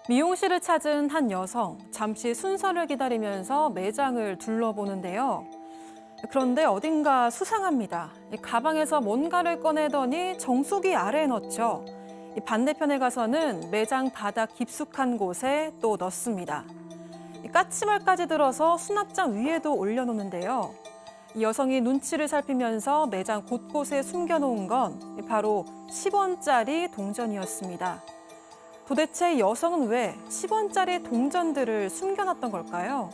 미용실을 찾은 한 여성, 잠시 순서를 기다리면서 매장을 둘러보는데요. 그런데 어딘가 수상합니다. 이 가방에서 뭔가를 꺼내더니 정수기 아래에 넣죠. 이 반대편에 가서는 매장 바닥 깊숙한 곳에 또 넣습니다. 이 까치발까지 들어서 수납장 위에도 올려놓는데요. 이 여성이 눈치를 살피면서 매장 곳곳에 숨겨놓은 건 바로 10원짜리 동전이었습니다. 도대체 이 여성은 왜 10원짜리 동전들을 숨겨놨던 걸까요?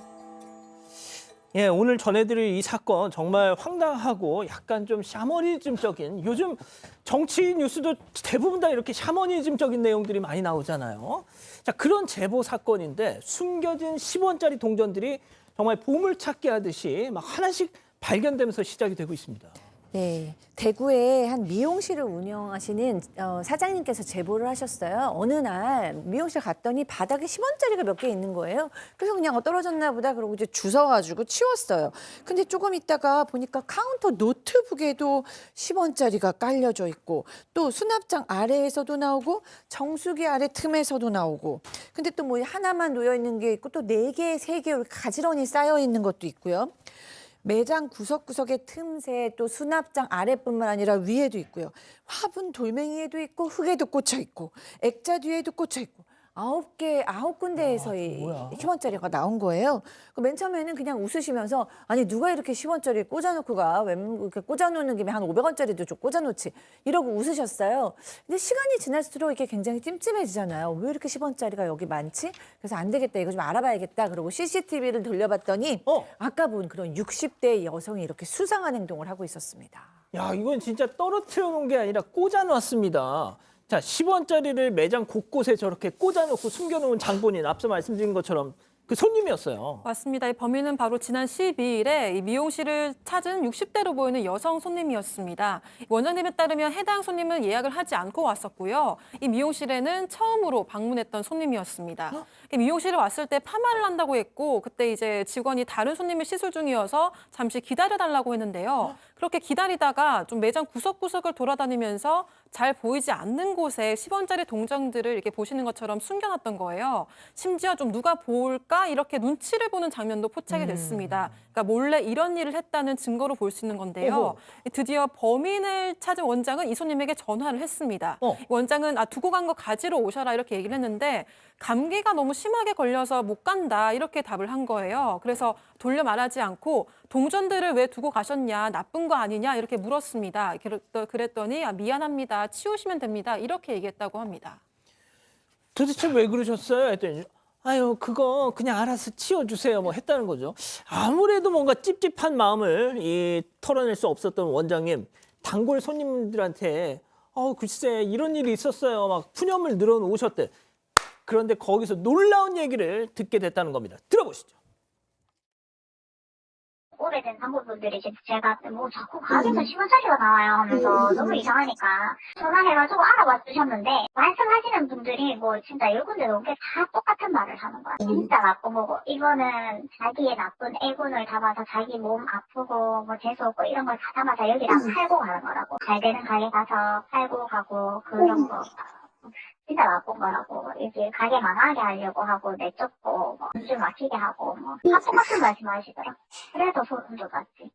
예, 오늘 전해드릴 이 사건 정말 황당하고 약간 좀 샤머니즘적인, 요즘 정치 뉴스도 대부분 다 이렇게 샤머니즘적인 내용들이 많이 나오잖아요. 자, 그런 제보 사건인데 숨겨진 10원짜리 동전들이 정말 보물찾기 하듯이 막 하나씩 발견되면서 시작이 되고 있습니다. 네, 대구에 한 미용실을 운영하시는 사장님께서 제보를 하셨어요. 어느 날 미용실 갔더니 바닥에 10원짜리가 몇 개 있는 거예요. 그래서 그냥 떨어졌나 보다 그러고 이제 주워가지고 치웠어요. 근데 조금 있다가 보니까 카운터 노트북에도 10원짜리가 깔려져 있고 또 수납장 아래에서도 나오고 정수기 아래 틈에서도 나오고 근데 또 뭐 하나만 놓여 있는 게 있고 또 4개, 3개 이렇게 가지런히 쌓여 있는 것도 있고요. 매장 구석구석의 틈새 또 수납장 아래뿐만 아니라 위에도 있고요. 화분 돌멩이에도 있고 흙에도 꽂혀 있고 액자 뒤에도 꽂혀 있고 9군데에서 이 10원짜리가 나온 거예요. 맨 처음에는 그냥 웃으시면서 아니 누가 이렇게 10원짜리 꽂아놓고 가? 왜 이렇게 꽂아놓는 김에 한 500원짜리도 좀 꽂아놓지? 이러고 웃으셨어요. 근데 시간이 지날수록 이게 굉장히 찜찜해지잖아요. 왜 이렇게 10원짜리가 여기 많지? 그래서 안 되겠다. 이거 좀 알아봐야겠다. 그러고 CCTV를 돌려봤더니 아까 본 그런 60대 여성이 이렇게 수상한 행동을 하고 있었습니다. 야, 이건 진짜 떨어뜨려 놓은 게 아니라 꽂아놨습니다. 자, 10원짜리를 매장 곳곳에 저렇게 꽂아놓고 숨겨놓은 장본인, 앞서 말씀드린 것처럼 그 손님이었어요. 맞습니다. 이 범인은 바로 지난 12일에 이 미용실을 찾은 60대로 보이는 여성 손님이었습니다. 원장님에 따르면 해당 손님은 예약을 하지 않고 왔었고요. 이 미용실에는 처음으로 방문했던 손님이었습니다. 미용실에 왔을 때 파마를 한다고 했고 그때 이제 직원이 다른 손님을 시술 중이어서 잠시 기다려달라고 했는데요. 그렇게 기다리다가 좀 매장 구석구석을 돌아다니면서 잘 보이지 않는 곳에 10원짜리 동전들을 이렇게 보시는 것처럼 숨겨놨던 거예요. 심지어 좀 누가 볼까 이렇게 눈치를 보는 장면도 포착이 됐습니다. 그러니까 몰래 이런 일을 했다는 증거로 볼 수 있는 건데요. 어허. 드디어 범인을 찾은 원장은 이 손님에게 전화를 했습니다. 원장은 두고 간 거 가지러 오셔라 이렇게 얘기를 했는데 감기가 너무 심하게 걸려서 못 간다 이렇게 답을 한 거예요. 그래서 돌려 말하지 않고 동전들을 왜 두고 가셨냐, 나쁜 거 아니냐 이렇게 물었습니다. 그랬더니 미안합니다, 치우시면 됩니다 이렇게 얘기했다고 합니다. 도대체 왜 그러셨어요? 했더니 아유, 그거 그냥 알아서 치워주세요 뭐 했다는 거죠. 아무래도 뭔가 찝찝한 마음을 털어낼 수 없었던 원장님, 단골 손님들한테 글쎄 이런 일이 있었어요 막 푸념을 늘어놓으셨대. 그런데 거기서 놀라운 얘기를 듣게 됐다는 겁니다. 들어보시죠. 오래된 단골분들이 제가 뭐 자꾸 가게에서 10원짜리가 나와요 하면서 너무 이상하니까 전화해가지고 알아봐 주셨는데 말씀하시는 분들이 뭐 진짜 10군데 넘게 다 똑같은 말을 하는 거야. 진짜 나쁜 거고 이거는 자기의 나쁜 애군을 담아서 자기 몸 아프고 뭐 재수없고 이런 걸 다 담아서 여기다 팔고 가는 거라고. 잘 되는 가게 가서 팔고 가고 그런 거 진짜 나쁜 거라고. 이제 가게 망하게 하려고 하고 내쫓고 뭐 줄 막히게 하고 뭐 다 똑같은 말씀하시더라. 그래서 소름 돋았지.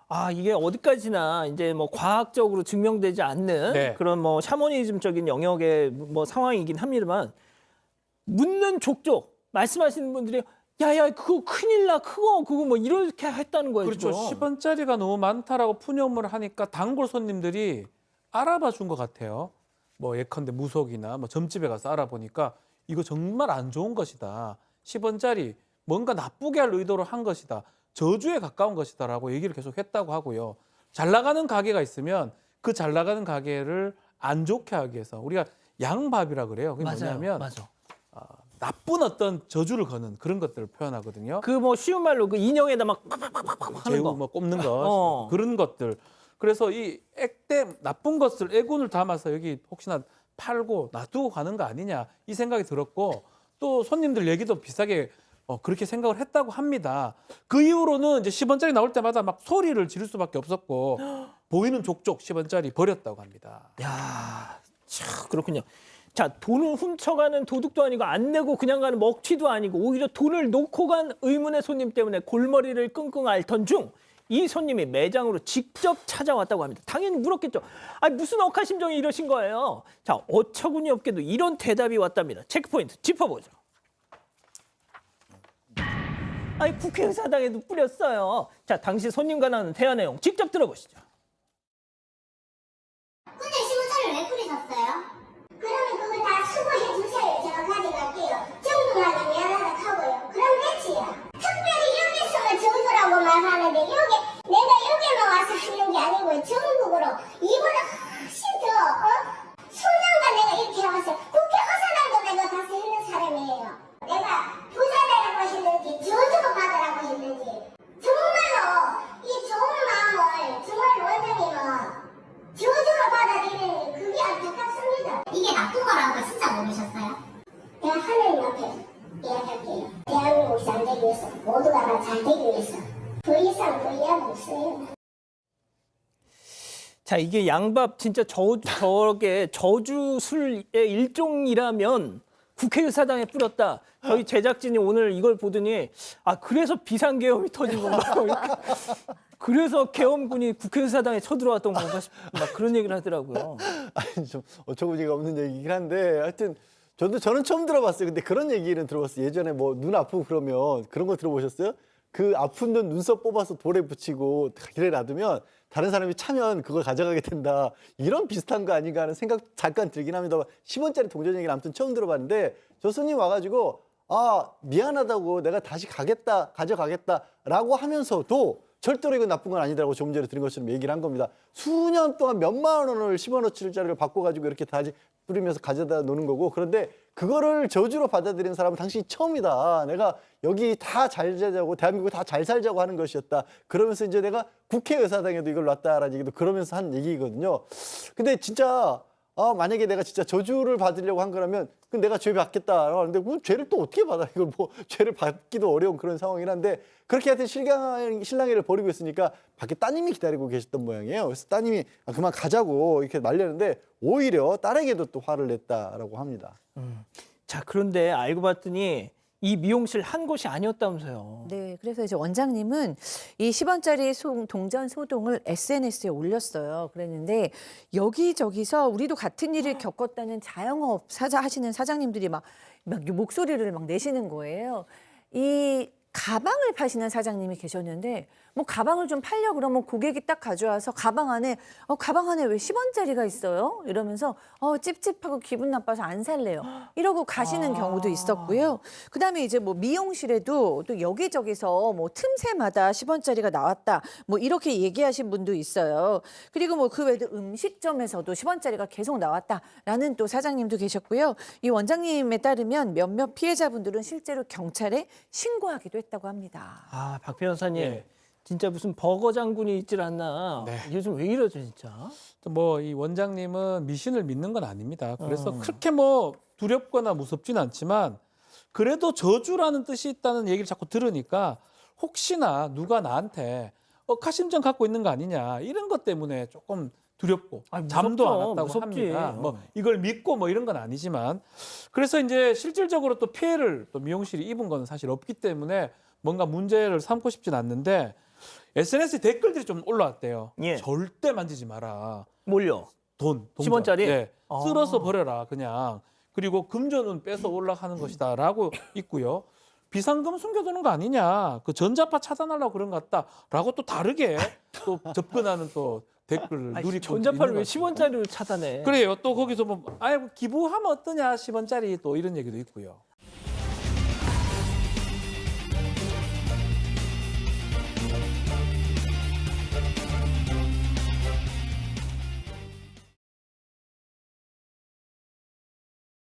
아, 이게 어디까지나 이제 뭐 과학적으로 증명되지 않는 그런 뭐 샤머니즘적인 영역의 뭐 상황이긴 합니다만 묻는 족족 말씀하시는 분들이 야야 그거 큰일 나 그거 뭐 이렇게 했다는 거예요. 그렇죠. 지금. 10원짜리가 너무 많다라고 푸념을 하니까 단골 손님들이 알아봐 준 것 같아요. 뭐 예컨대 무속이나 뭐 점집에 가서 알아보니까 이거 정말 안 좋은 것이다. 10원짜리 뭔가 나쁘게 할 의도로 한 것이다. 저주에 가까운 것이다라고 얘기를 계속 했다고 하고요. 잘 나가는 가게가 있으면 그 잘 나가는 가게를 안 좋게 하기 위해서 우리가 양밥이라 그래요. 그게 뭐냐면 맞아. 나쁜 어떤 저주를 거는 그런 것들을 표현하거든요. 그 뭐 쉬운 말로 그 인형에다 막 하는 재우 거. 뭐 꼽는 것 그런 것들. 그래서 이 액땜 나쁜 것을 애군을 담아서 여기 혹시나 팔고 놔두고 가는 거 아니냐 이 생각이 들었고 또 손님들 얘기도 비슷하게 그렇게 생각을 했다고 합니다. 그 이후로는 이제 10원짜리 나올 때마다 막 소리를 지를 수밖에 없었고 보이는 족족 10원짜리 버렸다고 합니다. 야, 참 그렇군요. 자, 돈을 훔쳐가는 도둑도 아니고 안 내고 그냥 가는 먹튀도 아니고 오히려 돈을 놓고 간 의문의 손님 때문에 골머리를 끙끙 앓던 중 이 손님이 매장으로 직접 찾아왔다고 합니다. 당연히 물었겠죠. 아니 무슨 억하심정이 이러신 거예요? 자, 어처구니 없게도 이런 대답이 왔답니다. 체크포인트 짚어보죠. 아니 국회의사당에도 뿌렸어요. 자, 당시 손님과 나눈 대화 내용 직접 들어보시죠. 근데 신문사를 왜 뿌리셨어요? 그러면 그걸 다 수거해 주세요. 제가 가져갈게요. 정중하게 미안하다 하고요. 그럼 됐지요. 특별히 여기서만 정부라고 말하는데 내가 여기만 와서 하는 게 아니고 전국으로 이보다 훨씬 더 수년간 내가 이렇게 해왔어요. 국회 의사당도 내가 가서 했는 사람이에요. 내가 부자라고 했는지 저주고 받으라고 했는지 정말로 이 좋은 마음을 정말 원장님은 저주로 받아들이는 게 그게 안타깝습니다. 이게 나쁜 거라고 진짜 모르셨어요? 내가 하나님 앞에 이야기할게요. 대한민국이 잘 되기 위해서 모두가 다 잘 되기 위해서 그 이상 그 이하는 없어요. 자, 이게 양밥 진짜 저게 저주술의 일종이라면 국회의사당에 뿌렸다. 저희 제작진이 오늘 이걸 보더니 아 그래서 비상계엄이 터진 건가? 그래서 계엄군이 국회의사당에 쳐들어왔던 건가 싶 막 그런 얘기를 하더라고요. 아니 좀 어처구니가 없는 얘기긴 한데 하여튼 저는 처음 들어봤어요. 근데 그런 얘기는 들어봤어요. 예전에 뭐 눈 아프고 그러면 그런 거 들어보셨어요? 그 아픈 눈 눈썹 뽑아서 돌에 붙이고 길에 놔두면 다른 사람이 차면 그걸 가져가게 된다. 이런 비슷한 거 아닌가 하는 생각 잠깐 들긴 합니다. 10원짜리 동전 얘기는 아무튼 처음 들어봤는데 저 손님 와가지고 아 미안하다고 내가 다시 가져가겠다라고 하면서도 절대로 이건 나쁜 건 아니다라고 조금 전에 들은 것처럼 얘기를 한 겁니다. 수년 동안 몇만 원을 10원어치짜리를 바꿔가지고 이렇게 다시 뿌리면서 가져다 놓는 거고 그런데 그거를 저주로 받아들이는 사람은 당신이 처음이다. 내가 여기 다 잘 살자고 대한민국 다 잘 살자고 하는 것이었다. 그러면서 이제 내가 국회의사당에도 이걸 놨다라는 얘기도 그러면서 한 얘기거든요. 근데 진짜 만약에 내가 진짜 저주를 받으려고 한 거라면 그 내가 죄 받겠다라고 하는데 그 죄를 또 어떻게 받아? 이걸 뭐 죄를 받기도 어려운 그런 상황이긴 한데 그렇게 하여튼 실랑이를 벌이고 있으니까 밖에 따님이 기다리고 계셨던 모양이에요. 그래서 따님이 그만 가자고 이렇게 말렸는데 오히려 딸에게도 또 화를 냈다라고 합니다. 자, 그런데 알고 봤더니 이 미용실 한 곳이 아니었다면서요. 네, 그래서 이제 원장님은 이 10원짜리 동전 소동을 SNS에 올렸어요. 그랬는데 여기저기서 우리도 같은 일을 겪었다는 자영업 하시는 사장님들이 막 목소리를 막 내시는 거예요. 이 가방을 파시는 사장님이 계셨는데 뭐 가방을 좀 팔려 그러면 고객이 딱 가져와서 가방 안에 왜 10원짜리가 있어요? 이러면서 찝찝하고 기분 나빠서 안 살래요. 이러고 가시는 경우도 있었고요. 그다음에 이제 뭐 미용실에도 또 여기저기서 뭐 틈새마다 10원짜리가 나왔다. 뭐 이렇게 얘기하신 분도 있어요. 그리고 뭐 그 외에도 음식점에서도 10원짜리가 계속 나왔다라는 또 사장님도 계셨고요. 이 원장님에 따르면 몇몇 피해자분들은 실제로 경찰에 신고하기도 했다고 합니다. 아, 박 변호사님. 예. 진짜 무슨 버거 장군이 있질 않나. 네. 요즘 왜 이러죠, 진짜? 뭐 이 원장님은 미신을 믿는 건 아닙니다. 그래서 그렇게 뭐 두렵거나 무섭진 않지만 그래도 저주라는 뜻이 있다는 얘기를 자꾸 들으니까 혹시나 누가 나한테 억하심정 갖고 있는 거 아니냐 이런 것 때문에 조금 두렵고 아니, 잠도 안 무섭죠. 왔다고 무섭지. 합니다. 뭐 이걸 믿고 뭐 이런 건 아니지만 그래서 이제 실질적으로 또 피해를 또 미용실이 입은 건 사실 없기 때문에 뭔가 문제를 삼고 싶진 않는데 SNS 댓글들이 좀 올라왔대요. 예. 절대 만지지 마라. 뭘요? 동전. 10원짜리? 네. 아. 쓸어서 버려라 그냥. 그리고 금전은 뺏어 올라가는 것이다라고 있고요. 비상금 숨겨두는 거 아니냐. 그 전자파 차단하려고 그런 것 같다라고 또 다르게 또 접근하는 또 댓글을 누리고 전자파를 왜 있는 것 같습니다. 10원짜리로 차단해? 그래요. 또 거기서 뭐 아이고 기부하면 어떠냐 10원짜리 또 이런 얘기도 있고요.